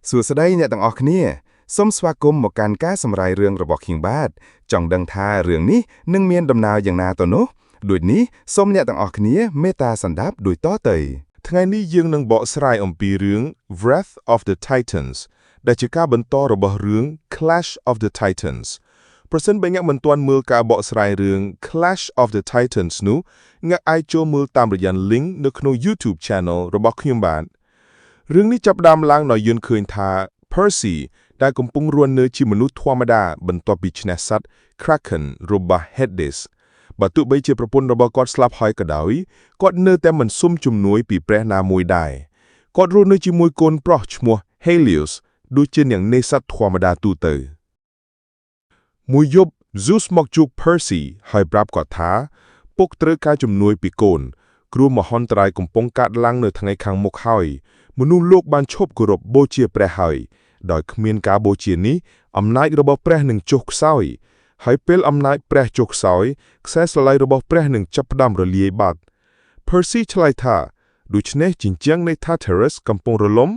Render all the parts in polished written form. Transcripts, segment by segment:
សួស្តីអ្នកទាំងអស់គ្នាសូមស្វាគមន៍មកកាន់ការសម្រាយរឿងរបស់ King Bad ចង់ដឹងថារឿងនេះនឹងមានដំណើរយ៉ាងណាទៅនោះដូចនេះសូមអ្នកទាំងអស់គ្នាមេត្តាសន្តាប់ដូចតទៅថ្ងៃនេះយើងនឹងបកស្រាយអំពីរឿង Wrath of the Titans ដែលជាការបន្តរបស់រឿង Clash of the Titans ប្រសិនបើអ្នកមិនទាន់មើលការបកស្រាយរឿង Clash of the Titans នោះអ្នកអាចចូលមើលតាមរយៈ link នៅក្នុង YouTube Channel របស់ខ្ញុំបានរឿងនេះចាប់ផ្ដើមឡើងដោយយើងឃើញថា Percy ដែលកំពុងរស់នៅជាមនុស្សធម្មតាបន្ទាប់ពីឈ្នះសត្វ Kraken របស់ Hades បើទោះបីជាប្រពន្ធរបស់គាត់ស្លាប់ហើយក៏ដោយគាត់នៅតែមិនសុំជំនួយពីព្រះណាមួយដែរគាត់រស់នៅជាមួយកូនប្រុសឈ្មោះ Helios ដូចជាអ្នកនេសាទធម្មតាទូទៅមួយយប់ Zeus មកជួប Percy ហើយប្រាប់គាត់ថាពុកត្រូវការជំនួយពីកូនគ្រោះមហន្តរាយកំពុងកើតឡើងនៅថ្ងៃខាងមុខហើយមនុស្សលោកបានឈប់គោរពបូជាព្រះហើយដោយគ្មានការបូជានេះអំណាចរបស់ព្រះនឹងចុះខ្សោយហើយពេលអំណាចព្រះចុះខ្សោយខ្សែស្រឡាយរបស់ព្រះនឹងចាប់ផ្ដើមរលាយបាត់ Percy ឆ្លើយថាដូច្នេះជញ្ជាំងនៃ Tartarus កំពុងរលំ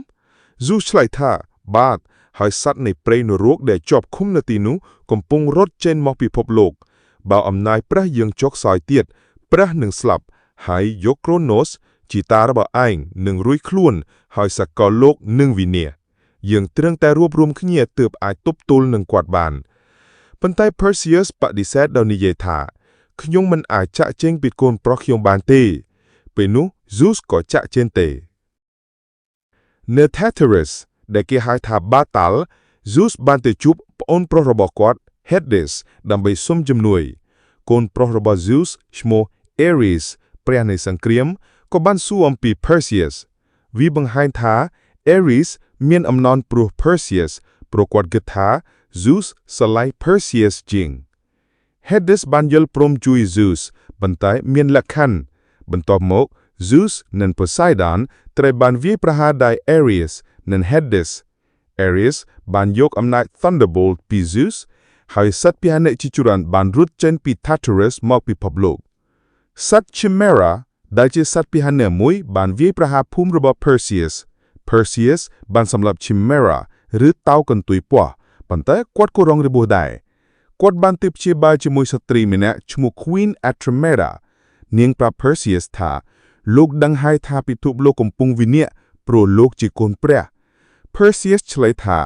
Zeus ឆ្លើយថាបាទហើយសត្វនៃព្រៃនរកដែលជាប់ឃុំនៅទីនោះកំពុងរត់ចេញមកពិភពលោកបើអំណាចព្រះយើងចុះខ្សោយទៀតព្រះនឹងស្លាប់ហើយយក Kronos ជីតារបស់ឯងនឹងរួយខ្លួនហើយសកលលោកនឹងវិនាសយើងត្រឹងតែរួបរวมគ្នាទើបអាចទប់ទល់នឹងគាត់បានប៉ុន្តែ Perseus បដិសេធដោយនិយាយថាខ្ញុំមិនអាចចាក់ចែងពីកូនប្រុសខ្ញុំបានទេពេលនោះ Zeus ក៏ចាក់ចែងទេនៅ Tartarus ដែលគេហៅថា Batal Zeus បានទៅជួបប្អូនប្រុសរបស់គាត់ Hades ដើម្បីសុំជំនួយកូនប្រុសរបស់ Zeus ឈ្មោះ Ares ព្រះនៃសង្គ្រាមក៏បានសួរអំពី Perseus វាបង្ហាញថា Ares មានអំណរព្រោះ Perseus ព្រោះគាត់គិតថា Zeus ស្រឡាញ់ Perseus ជាង Hades បានយល់ព្រមជួយ Zeus ប៉ុន្តែមានលក្ខខណ្ឌបន្ទាប់មក Zeus និង Poseidon ត្រូវបានវាយប្រហារដោយ Ares និង Hades Ares បានយកអំណាច Thunderbolt ពី Zeus ហើយសត្វពាហនៈជាច្រើនបានរត់ចេញពី Tartarus មកពិភពលោកសត្វ Chimera ដែលជាសត្វពាហនៈមួយបានវាយប្រហារភូមិរបស់ Perseus បានសម្លាប់ Chimera ឬតៅកន្ទុយពណ៌ប៉ុន្តែគាត់ក៏រងរបួសដែរគាត់បានទៅព្យាបាលជាមួយស្ត្រីម្នាក់ឈ្មោះ Queen Atremeda នាងប្រាប់ Perseus ថាលោកដឹងហើយថាពិភពលោកកំពុងវិនាសព្រោះលោកជាកូនព្រះ Perseus ឆ្លើយថា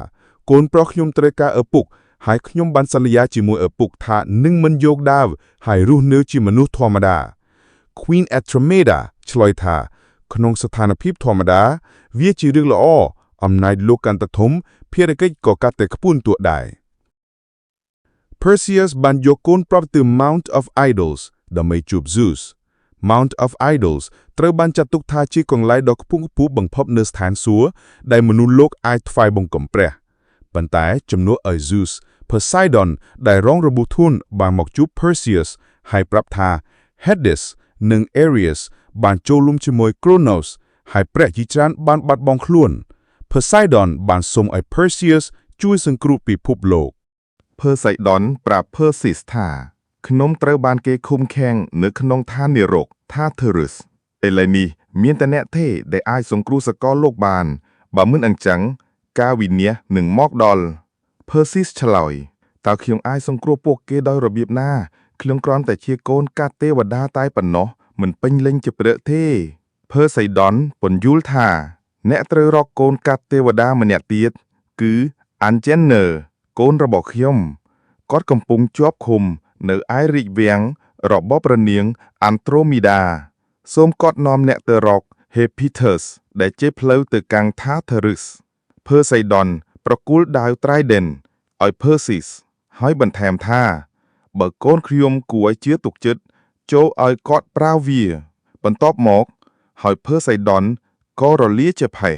កូនប្រុសខ្ញុំត្រូវការឪពុកហើយខ្ញុំបានសន្យាជាមួយឪពុកថានឹងមិនយកដាវហើយរស់នៅជាមនុស្សធម្មតា Queen Atremeda ឆ្លើយថាក្នុងស្ថានភាពធម្មតាវាជារឿងល្អអំណាចលោកកាន់តែធំភារកិច្ចក៏កាន់តែខ្ពស់ទួដែរ Perseus បានយកកូនប្រុសទៅ Mount of Idols ដើម្បីជួប Zeus Mount of Idols ត្រូវបានចាត់ទុកថាជាកន្លែងដ៏ខ្ពង់ខ្ពស់បំផុតនៅស្ថានសួគ៌ដែលមនុស្សលោកអាចថ្វាយបង្គំព្រះប៉ុន្តែជំនួសឲ្យ Zeus Poseidon ដែលរងរបួសធ្ងន់បានមកជួប Perseus ហើយប្រាប់ថា Hades និង Ares បានចូលរួមជាមួយ Kronos ហើយព្រះជាច្រើនបានបាត់បង់ខ្លួន Poseidon បានសុំឲ្យ Perseus ជួយសង្គ្រោះពិភពលោក Poseidon ប្រាប់ Perseus ថាខ្ញុំត្រូវបានគេឃុំឃាំងនៅក្នុងឋាននរក Tartarus ឥឡូវនេះមានតែអ្នកទេដែលអាចសង្គ្រោះសកលលោកបានបើមិនអញ្ចឹងការវិនាសនឹងមកដល់ Perseus ឆ្លើយតើខ្ញុំអាចសង្គ្រោះពួកគេដោយរបៀបណាខ្ញុំគ្រាន់តែជាកូនកាត់ទេវតាតែប៉ុណ្ណោះមិនពេញលេញជាព្រះទេ Poseidon ពន្យល់ថាអ្នកត្រូវរកកូនកាត់ទេវតាម្នាក់ទៀតគឺ Antenor កូនរបស់ខ្ញុំគាត់កំពុងជាប់ឃុំនៅឯរាជវាំងរបស់ព្រះនាង Andromeda សូមគាត់នាំអ្នកទៅរក Hephaestus ដែលជាផ្លូវទៅកាន់ Tartarus Poseidon ប្រគល់ដាវ Trident ឲ្យ Perseus ហើយបន្ថែមថាបើកូនខ្ញុំគួរឲ្យជឿទុកចិត្តចូលឲ្យគាត់ប្រើវាបន្ទាប់មកហើយ Poseidon ក៏រលាជាផេះ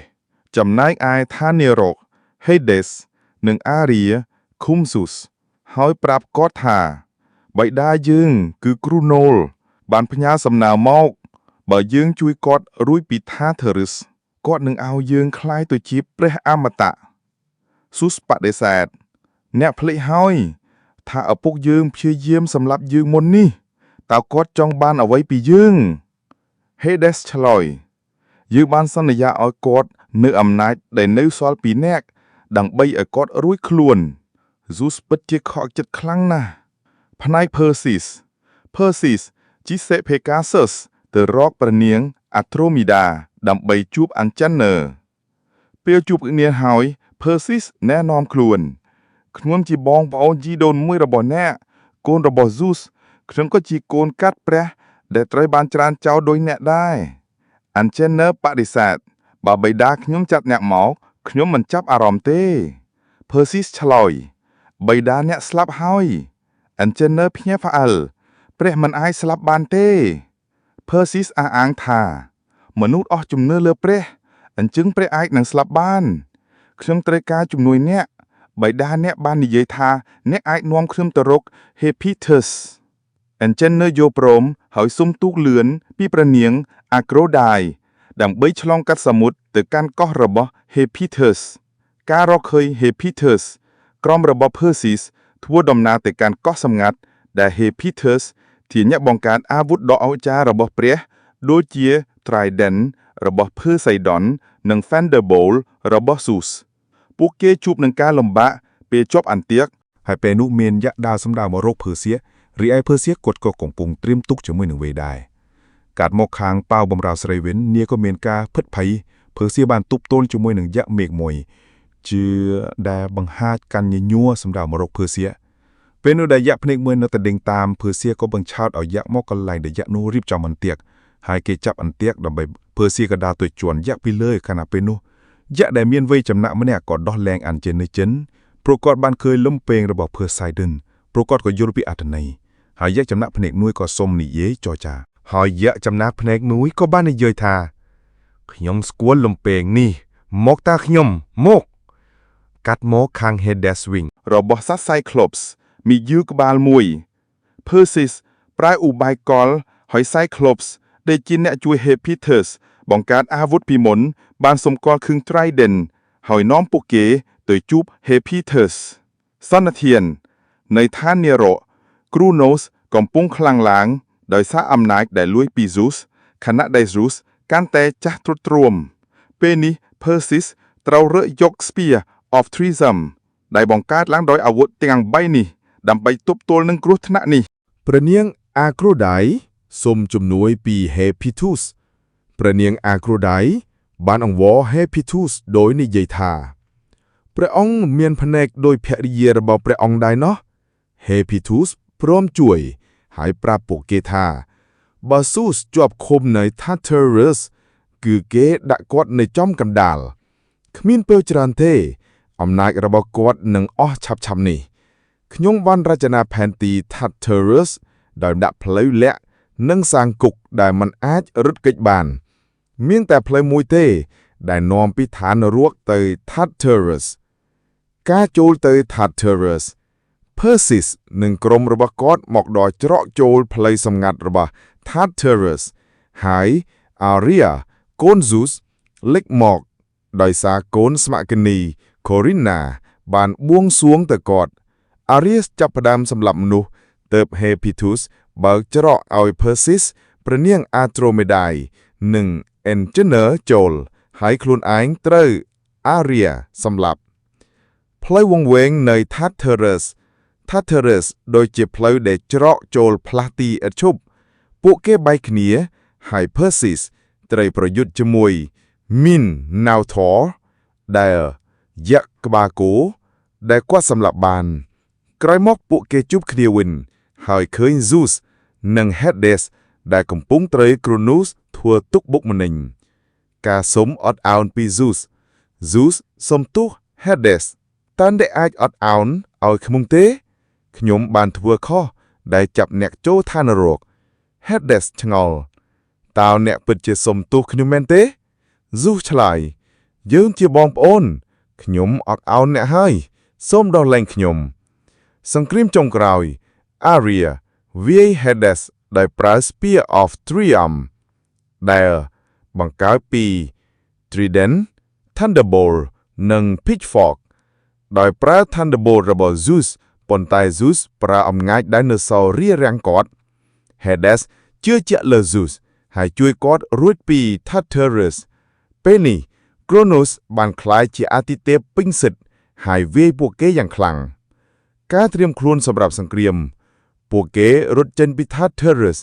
ចំណែកឯឋាននរក Hades និង Aria ឃុំ Zeus ហើយប្រាប់គាត់ថាបិតាយើងគឺគ្រូណូលបានផ្ញើសំណើមកបើយើងជួយគាត់រួចពី Tartarus គាត់នឹងឲ្យយើងក្លាយទៅជាព្រះអមតៈ Zeus បដិសេធអ្នកភ្លេចហើយថាឪពុកយើងព្យាយាមសម្លាប់យើងមុននេះតើគាត់ចង់បានអ្វីពីយើង Hades ឆ្លើយយើងបានសន្យាឲ្យគាត់នៅអំណាចដែលនៅសល់ពីអ្នក ដើម្បីឲ្យគាត់រួចខ្លួន Zeus ពិតជាខកចិត្តខ្លាំងណាស់ផ្នែក Perseus ជិះសេភេកាស៊ុសទៅរកព្រះនាង Andromeda ដើម្បីជួប Anchenor ពេលជួបគ្នាហើយ Perseus ណែនាំខ្លួនខ្ញុំជាបងប្អូនជីដូនមួយរបស់អ្នកកូនរបស់ Zeus ខ្ញុំក៏ជាកូនកាត់ព្រះដែលត្រូវបានច្រានចោលដោយអ្នកដែរ Anchenor បដិសេធបើបិតាខ្ញុំចាត់អ្នកមកខ្ញុំមិនចាប់អារម្មណ៍ទេ Perseus ឆ្លើយបិតាអ្នកស្លាប់ហើយ Anchenor ភ្ញាក់ផ្អើលព្រះមិនអាចស្លាប់បានទេ Perseus អះអាងថាមនុស្សអស់ជំនឿលើព្រះអញ្ចឹងព្រះអាចនឹងស្លាប់បានខ្ញុំត្រូវការជំនួយអ្នកបិតាអ្នកបាននិយាយថាអ្នកអាចនាំខ្ញុំទៅរក Hephaestus Anchenor យល់ព្រមហើយសុំទូកលឿនពីព្រះនាង Aphrodite ដើម្បីឆ្លងកាត់សមុទ្រទៅកាន់កោះរបស់ Hephaestus ការរកឃើញ Hephaestus ក្រុមរបស់ Perseus ធ្វើដំណើរទៅកាន់កោះសម្ងាត់ដែល Hephaestus ជាអ្នកបង្កើតអាវុធដ៏អស្ចារ្យរបស់ព្រះដូចជា Trident របស់ Poseidon និង Thunderbolt របស់ Zeus ពួកគេជួបនឹងការលំបាកពេលជាប់អន្ទាក់ហើយពេលនោះមានយក្សដើរសម្ដៅមករកភើសៀរីឯភើសៀគាត់ក៏កំពុងត្រៀមទុកជាមួយនឹងវេដែរកាត់មកខាងប៉ាវបំរើស្រីវិញនាក៏មានការភិតភ័យភើសៀបានទប់ទល់ជាមួយនឹងយក្សមេឃមួយជាដែលបង្ហាញកាន់ញញួរសម្ដៅមករកភើសៀពេលនោះដែលយក្សភ្នែកមួយនៅតែដេញតាមភើសៀក៏បង្ឆោតឲ្យយក្សមកកន្លែងដែលយក្សនោះរៀបចំអន្ទាក់ហើយគេចាប់អន្ទាក់ដើម្បីភើសៀក៏ដើរទៅជន់យក្សពីលើខណៈពេលនោះយក្សដែលមានវ័យចំណាក់ម្នាក់ក៏ដោះលែងអានចេននៅចិនព្រោះគាត់បានឃើញលំពេងរបស់ Poseidon ព្រោះគាត់ក៏យល់ពីអត្ថន័យហើយយក្សចំណាក់ភ្នែកមួយក៏សុំនិយាយចរចាហើយយក្សចំណាក់ភ្នែកមួយក៏បាននិយាយថាខ្ញុំស្គាល់លំពេងនេះមកតាខ្ញុំមកកាត់មកខាង Hades វិញរបស់សត្វ Cyclops មានយឺក្បាលមួយ Perseus ប្រើឧបាយកលហើយ Cyclops ដែលជាអ្នកជួយ Hephaestus បង្កើតអាវុធពីមុនបានសម្គាល់ឃើញ Trident ហើយនាំពួកគេទៅជួប Hephaestus សន្និដ្ឋាននៃឋាននារក Kronos កំពុងខ្លាំងឡើងដោយសារអំណាចដែលលួចពី Zeus ខណៈដែល Zeus កាន់តែចាស់ទ្រុឌទ្រោមពេលនេះ Perseus ត្រូវរើសយក Spear of Trisem ដែលបង្កើតឡើងដោយអាវុធទាំង3នេះដើម្បីទប់ទល់នឹងគ្រោះថ្នាក់នេះព្រះនាង Aphrodite សូមជំនួយពី Hephaestus ព្រះនាង Aphrodite បានអង្វរ Hephaestus ដោយនិយាយថាព្រះអង្គមានភ្នែកដោយភរិយារបស់ព្រះអង្គដែរណោះ Hephaestus ព្រមជួយហើយប្រាប់ពួកគេថាបើ Zeus ជាប់ឃុំនៅ Tartarus គឺគេដាក់គាត់នៅចំកណ្ដាលគ្មានពេលច្រើនទេអំណាចរបស់គាត់នឹងអស់ឆាប់ៗនេះខ្ញុំបានរចនាផែនទី Tartarus ដោយដាក់ផ្លូវលាក់និងសាងគុកដែលมันអាចរត់គេចបានមានតែផ្លូវមួយទេដែលនាំពីឋាននរកទៅ Tartarus ការចូលទៅ Tartarus Perseus និងក្រុមរបស់គាត់មកដល់ច្រកចូលផ្លូវសម្ងាត់របស់ Tartarus ហើយ Aria កូន Zeus លេចមកដោយសារកូនស្មគនី Corinna បានបួងសួងទៅគាត់ Aria ចាប់ផ្ដើមសម្លាប់មនុស្សទើប Hephaestus បើកច្រកឲ្យ Perseus ព្រះនាង Andromeda និង Anchenor ចូលហើយខ្លួនឯងត្រូវ Aria សម្លាប់ផ្លូវវង្វេងនៅ Tartarus ដូចជាផ្លូវដែលច្រកចូលផ្លាស់ទីឥតឈប់ពួកគេបែកគ្នាហើយ Perseus ត្រូវប្រយុទ្ធជាមួយ Minotaur ដែលយក្សក្បាលគោដែលគាត់សម្លាប់បានក្រោយមកពួកគេជួបគ្នាវិញហើយឃើញ Zeus និង Hades ដែលកំពុងត្រូវ Kronos ធ្វើទុកបុកម្នេញការសុំអត់ឱនពី Zeus សុំទោស Hades តើអ្នកអាចអត់ឱនឲ្យខ្ញុំទេខ្ញុំបានធ្វើខុសដែលចាប់អ្នកចូលឋាននរក Hades ឆ្ងល់តើអ្នកពិតជាសុំទោសខ្ញុំមែនទេ Zeus ឆ្លើយយើងជាបងប្អូនខ្ញុំអត់ឱនអ្នកហើយសូមដោះលែងខ្ញុំសង្គ្រាមចុងក្រោយ Aria វាយ Hades ដោយប្រើ Spear of Triumph ដែលបង្កើតពី Trident, Thunderbolt និង Pitchfork ដោយប្រើ Thunderbolt របស់ Zeus ប៉ុន្តែ Zeus ប្រើអំណាចដែលនៅសល់រារាំងគាត់ Hades ជឿជាក់លើ Zeus ហើយជួយគាត់រួចពី Tartarus ពេលនេះ Kronos បានក្លាយជាអាទិទេពពេញសិទ្ធិ ហើយវាយពួកគេយ៉ាងខ្លាំងការត្រៀមខ្លួនសម្រាប់សង្គ្រាមពួកគេរត់ចេញពីថាស Terrus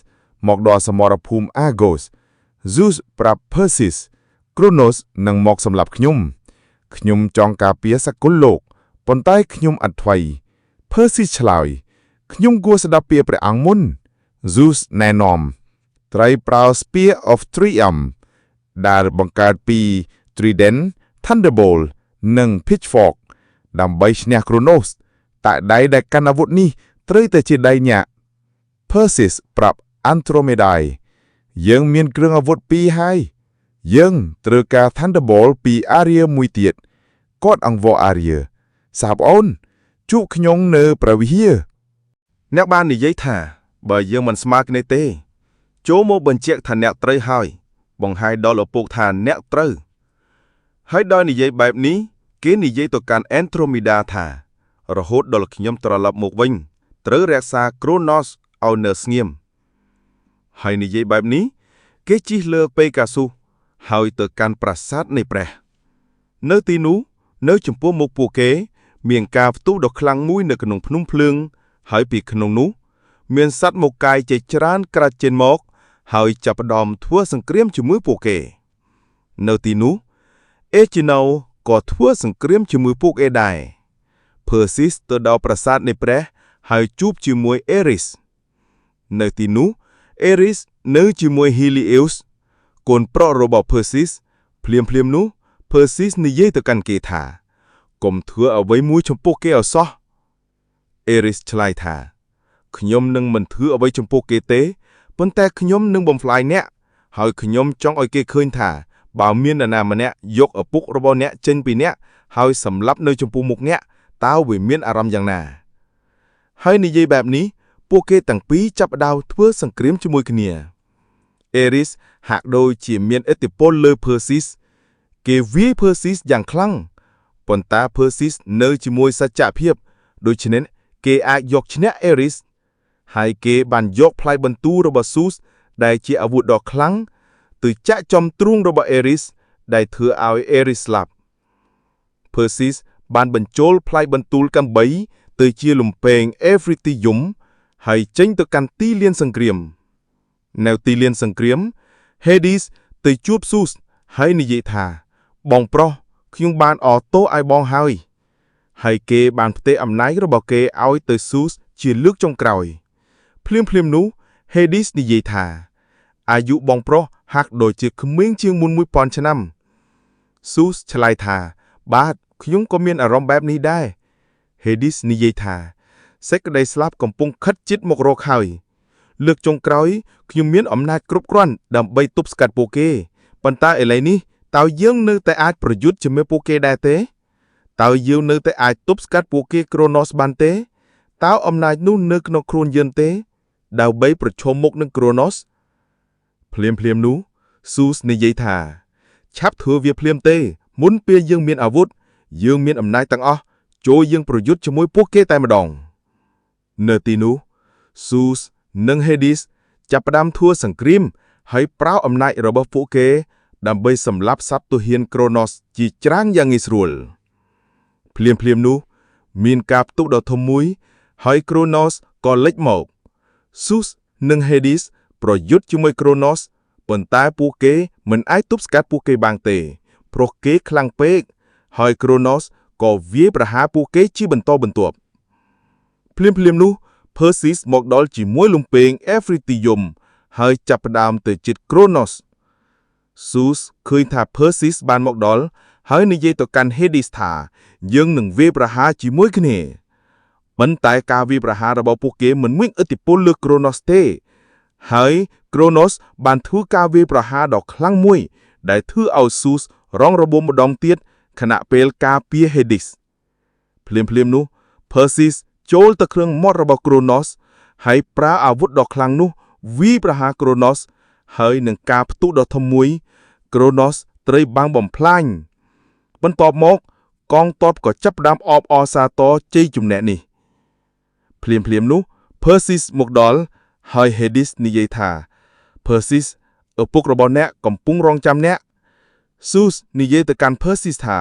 មកដល់សមរភូមិ Argos Zeus ប្រាប់ Perseus Kronos នឹងមកសម្លាប់ខ្ញុំចង់ការពារសកលលោកប៉ុន្តែខ្ញុំអត់ថ្មី Perseus ឆ្លើយខ្ញុំគួរស្ដាប់ពាក្យព្រះអង្គមុន Zeus ណែនាំត្រីប្រើ Spear of Triumph ដែលបង្កើតពី Trident Thunderbolt និង Pitchfork ដើម្បីឈ្នះ Kronos តែដៃដែលកាន់អាវុធនេះត្រូវតែជាដៃញាក់ Perseus ប្រាប់ Andromedae យើងមានគ្រឿងអាវុធពីរហើយយើងត្រូវការ Thunderbolt ពី Aria មួយទៀតគាត់អង្វរ Aria សាបអូនជួបខ្ញុំនៅព្រះវិហារអ្នកបាននិយាយថាបើយើងមិនស្មើគ្នាទេចូលមកបញ្ជាក់ថាអ្នកត្រូវហើយបង្ហាញដល់ឪពុកថាអ្នកត្រូវហើយដោយនិយាយបែបនេះគេនិយាយទៅកាន់ Andromeda ថារហូតដល់ខ្ញុំត្រឡប់មកវិញត្រូវរក្សា Kronos ឲ្យនៅស្ងៀមហើយនិយាយបែបនេះគេជិះលើ Pegasus ហើយទៅកាន់ប្រាសាទនៃព្រះនៅទីនោះនៅចំពោះមុខពួកគេមានការផ្ទុះដ៏ខ្លាំងមួយនៅក្នុងភ្នំភ្លើងហើយពីក្នុងនោះមានសត្វមកកាយជាច្រើនក្រាច់ចេញមកហើយចាប់ផ្ដើមធ្វើសង្គ្រាមជាមួយពួកគេនៅទីនោះអេជីណូក៏ធ្វើសង្គ្រាមជាមួយពួកគេដែរ Perseus ទៅដល់ប្រាសាទនៃព្រះហើយជួបជាមួយអេរីសនៅទីនោះអេរីសនៅជាមួយ Helios កូនប្រុសរបស់ Perseus ភ្លាមនោះ Perseus និយាយទៅកាន់គេថាកុំធ្វើអ្វីមួយចំពោះគេឲ្យសោះអេរីសឆ្លើយថាខ្ញុំនឹងមិនធ្វើអ្វីចំពោះគេទេប៉ុន្តែខ្ញុំនឹងបំផ្លាញអ្នកហើយខ្ញុំចង់ឲ្យគេឃើញថាបើមាននរណាម្នាក់យកឪពុករបស់អ្នកចេញពីអ្នកហើយសម្លាប់នៅចំពោះមុខអ្នកតើវាមានអារម្មណ៍យ៉ាងណាហើយនិយាយបែបនេះពួកគេទាំងពីរចាប់ផ្ដើមធ្វើសង្គ្រាមជាមួយគ្នាអេរីសហាក់ដូចជាមានឥទ្ធិពលលើ Perseus គេវាយ Perseus យ៉ាងខ្លាំងប៉ុន្តែ Perseus នៅជាមួយសច្ចភាពដូច្នេះគេអាចយកឈ្នះ Ares ហើយគេបានយកផ្លែបន្ទូលរបស់ Zeus ដែលជាអាវុធដ៏ខ្លាំងទៅចាក់ចំទ្រូងរបស់ Ares ដែលធ្វើឲ្យ Ares ស្លាប់ Perseus បានបញ្ចូលផ្លែបន្ទូលកំបីទៅជាលំពែង Ephraim ហើយចេញទៅកាន់ទីលានសង្គ្រាមនៅទីលានសង្គ្រាម Hades ទៅជួប Zeus ហើយនិយាយថាបងប្រុសខ្ញុំបានអរទោសឲ្យបងហើយគេបានផ្ទេរអំណាចរបស់គេឲ្យទៅ Zeus ជាលើកចុងក្រោយភ្លាមនោះ Hades និយាយថាអាយុបងប្រុសហាក់ដូចជាក្មេងជាងមុន 1000 ឆ្នាំ Zeus ឆ្លើយថាបាទខ្ញុំក៏មានអារម្មណ៍បែបនេះដែរ Hades និយាយថាសេចក្តីស្លាប់កំពុងខិតជិតមករកហើយលើកចុងក្រោយខ្ញុំមានអំណាចគ្រប់គ្រាន់ដើម្បីទប់ស្កាត់ពួកគេប៉ុន្តែឥឡូវនេះតើយើងនៅតែអាចប្រយុទ្ធជាមួយពួកគេដែរទេតើយើងនៅតែអាចទប់ស្កាត់ពួកគេ Kronos បានទេតើអំណាចនោះនៅក្នុងខ្លួនយើងទេដើម្បីប្រឈមមុខនឹង Kronos ភ្លាមនោះ Zeus និយាយថាឆាប់ធ្វើវាភ្លាមទេមុនពេលយើងមានអាវុធយើងមានអំណាចទាំងអស់ចូលយើងប្រយុទ្ធជាមួយពួកគេតែម្ដងនៅទីនោះ Zeus និង Hades ចាប់ផ្ដើមធ្វើសង្គ្រាមហើយប្រើអំណាចរបស់ពួកគេដើម្បីសម្លាប់សត្វទាហាន Kronos ជាច្រើនយ៉ាងងាយស្រួលភ្លាមនោះមានការផ្ទុះដ៏ធំមួយហើយ Kronos ក៏លេចមក Zeus និង Hades ប្រយុទ្ធជាមួយ Kronos ប៉ុន្តែពួកគេមិនអាចទប់ស្កាត់ពួកគេបានទេព្រោះគេខ្លាំងពេកហើយ Kronos ក៏វាយប្រហារពួកគេជាបន្តបន្ទាប់ភ្លាមនោះ Perseus មកដល់ជាមួយលំពែង Ephraim ហើយចាប់ផ្ដើមទៅជិត Kronos Zeus ឃើញថា Perseus បានមកដល់ហើយនិយាយទៅកាន់ Hades ថាយើងនឹងវាយប្រហារជាមួយគ្នាប៉ុន្តែការវាយប្រហាររបស់ពួកគេមិនមានឥទ្ធិពលលើ Kronos ទេហើយ Kronos បានធ្វើការវាយប្រហារដ៏ខ្លាំងមួយដែលធ្វើឲ្យ Zeus រងរបួសម្ដងទៀតខណៈពេលការពារ Hades ភ្លាមនោះ Perseus ចូលទៅគ្រឿងមាត់របស់ Kronos ហើយប្រើអាវុធដ៏ខ្លាំងនោះវាយប្រហារ Kronos ហើយនឹងការផ្ទុះដ៏ធំមួយ Kronos ត្រូវបានបំផ្លាញបន្ទាប់មកកងទ័ពក៏ចាប់ផ្ដើមអបអរសាទរជ័យជំនះនេះភ្លាមនោះ Perseus មកដល់ហើយ Hades និយាយថា Perseus ឪពុករបស់អ្នកកំពុងរងចាំអ្នក Zeus និយាយទៅកាន់ Perseus ថា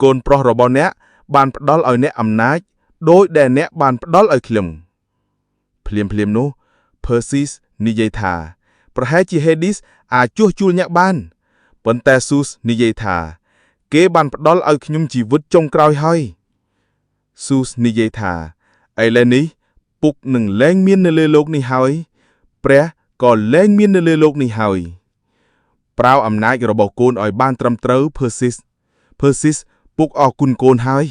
កូនប្រុសរបស់អ្នក បានផ្ដល់ឲ្យអ្នកអំណាចដោយដែលអ្នកបានផ្ដល់ឲ្យខ្ញុំភ្លាមនោះ Perseus និយាយថាប្រហែលជា Hades អាចជួសជុលអ្នកបានប៉ុន្តែ Zeus និយាយថាគេបានផ្ដល់ឲ្យខ្ញុំជីវិតចុងក្រោយហើយ Zeus និយាយថាឥឡូវនេះពុកនឹងលែងមាននៅលើโลกនេះហើយព្រះក៏លែងមាននៅលើโลกនេះហើយប្រើអំណាចរបស់កូនឲ្យបានត្រឹមត្រូវ Perseus ពុកអរគុណកូនហើយ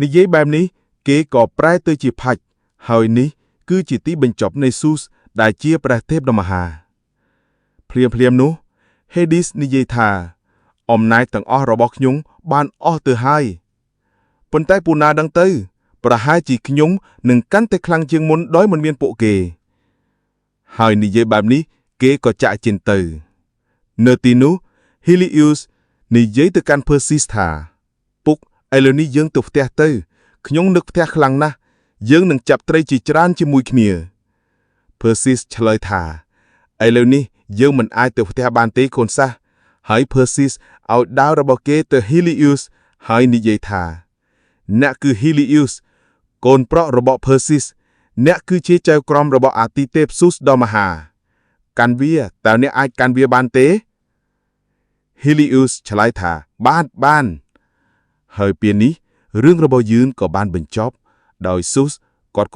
និយាយបែបនេះគេក៏ប្រែទៅជាផាច់ហើយនេះគឺជាទីបញ្ចប់នៃ Zeus ដែលជាព្រះទេពដ៏មហាភ្លាមនោះ Hades និយាយថាអំណាចទាំងអស់របស់ខ្ញុំបានអស់ទៅហើយប៉ុន្តែពូណាដឹងទៅប្រហែលជាខ្ញុំនឹងកាន់តែខ្លាំងជាងមុនដោយមិនមានពួកគេហើយនិយាយបែបនេះគេក៏ចាក់ចេញទៅនៅទីនោះ Helios និយាយទៅកាន់ Perseus ថាពុកឥឡូវនេះយើងទៅផ្ទះទៅខ្ញុំនឹកផ្ទះខ្លាំងណាស់យើងនឹងចាប់ត្រីជាច្រើនជាមួយគ្នា Perseus ឆ្លើយថាឥឡូវនេះយើងមិនអាចទៅផ្ទះបានទេកូនសះហើយ Perseus ឲ្យដាវរបស់គេទៅ Helios ហើយនិយាយថាអ្នកគឺ Helios កូនប្រុសរបស់ Perseus អ្នកគឺជាចៅក្រមរបស់អាទិទេព Zeus ដ៏មហាកាន់វាតើអ្នកអាចកាន់វាបានទេ Helios ឆ្លើយថាបានហើយពេលនេះរឿងរបស់យើងក៏បានបញ្ចប់ដោយ Zeus គាត់